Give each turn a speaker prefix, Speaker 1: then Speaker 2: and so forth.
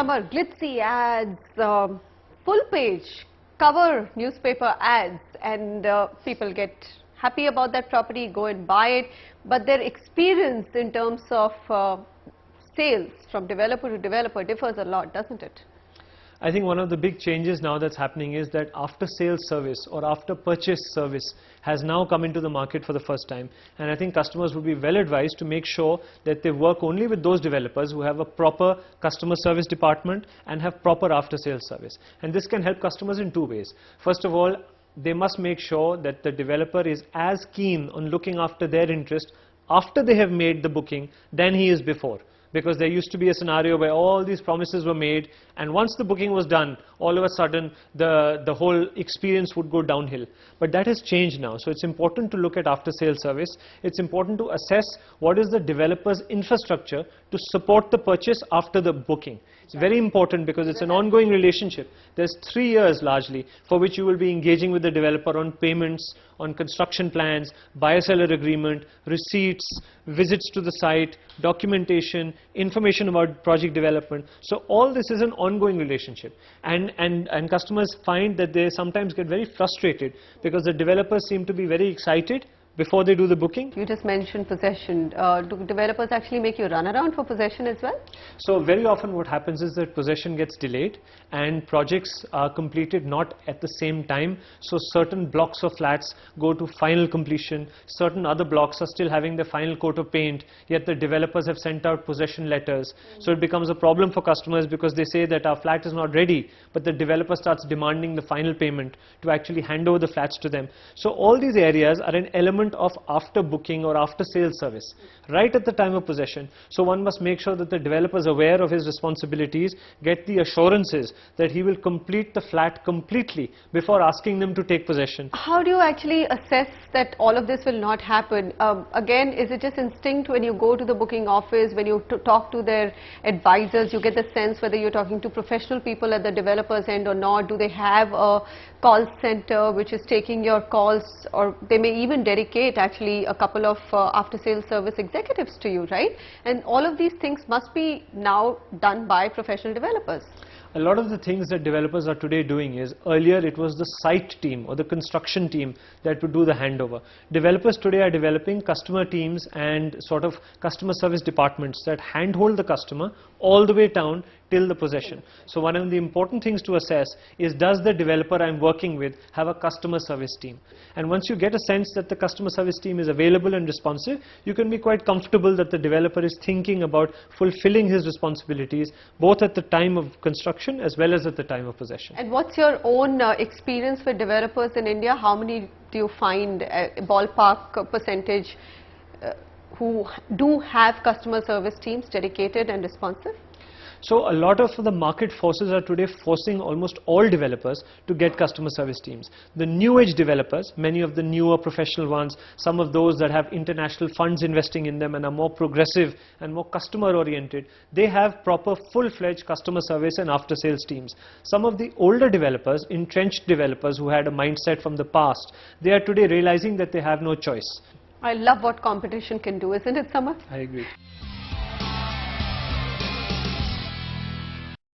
Speaker 1: summer, glitzy ads, full page, cover newspaper ads, and people get happy about that property, go and buy it, but their experience in terms of sales from developer to developer differs a lot, doesn't it?
Speaker 2: I think one of the big changes now that's happening is that after sales service or after purchase service has now come into the market for the first time, and I think customers would be well advised to make sure that they work only with those developers who have a proper customer service department and have proper after sales service. And this can help customers in two ways. First of all, they must make sure that the developer is as keen on looking after their interest after they have made the booking than he is before. Because there used to be a scenario where all these promises were made, and once the booking was done, all of a sudden the whole experience would go downhill. But that has changed now. So it's important to look at after sales service. It's important to assess what is the developer's infrastructure to support the purchase after the booking. It's very important because it's an ongoing relationship. There's 3 years largely for which you will be engaging with the developer on payments, on construction plans, buyer-seller agreement, receipts, visits to the site, documentation, information about project development. So all this is an ongoing relationship, and customers find that they sometimes get very frustrated because the developers seem to be very excited before they do the booking.
Speaker 1: You just mentioned possession. Do developers actually make you run around for possession as well?
Speaker 2: So very often what happens is that possession gets delayed and projects are completed not at the same time. So certain blocks of flats go to final completion, certain other blocks are still having the final coat of paint, yet the developers have sent out possession letters. So it becomes a problem for customers because they say that our flat is not ready, but the developer starts demanding the final payment to actually hand over the flats to them. So all these areas are an element of after booking or after sales service right at the time of possession. So one must make sure that the developer is aware of his responsibilities, get the assurances that he will complete the flat completely before asking them to take possession.
Speaker 1: How do you actually assess that all of this will not happen? Again, is it just instinct when you go to the booking office, when you talk to their advisors, you get the sense whether you're talking to professional people at the developer's end or not? Do they have a call center which is taking your calls, or they may even dedicate actually a couple of after sales service executives to you, right? And all of these things must be now done by professional developers.
Speaker 2: A lot of the things that developers are today doing is, earlier it was the site team or the construction team that would do the handover. Developers today are developing customer teams and sort of customer service departments that handhold the customer all the way down till the possession. So one of the important things to assess is, does the developer I'm working with have a customer service team? And once you get a sense that the customer service team is available and responsive, you can be quite comfortable that the developer is thinking about fulfilling his responsibilities both at the time of construction as well as at the time of possession.
Speaker 1: And what's your own experience with developers in India? How many do you find, ballpark percentage, who do have customer service teams dedicated and responsive?
Speaker 2: So a lot of the market forces are today forcing almost all developers to get customer service teams. The new age developers, many of the newer professional ones, some of those that have international funds investing in them and are more progressive and more customer oriented, they have proper full-fledged customer service and after sales teams. Some of the older developers, entrenched developers who had a mindset from the past, they are today realizing that they have no choice.
Speaker 1: I love what competition can do, isn't it, Samar?
Speaker 2: I agree.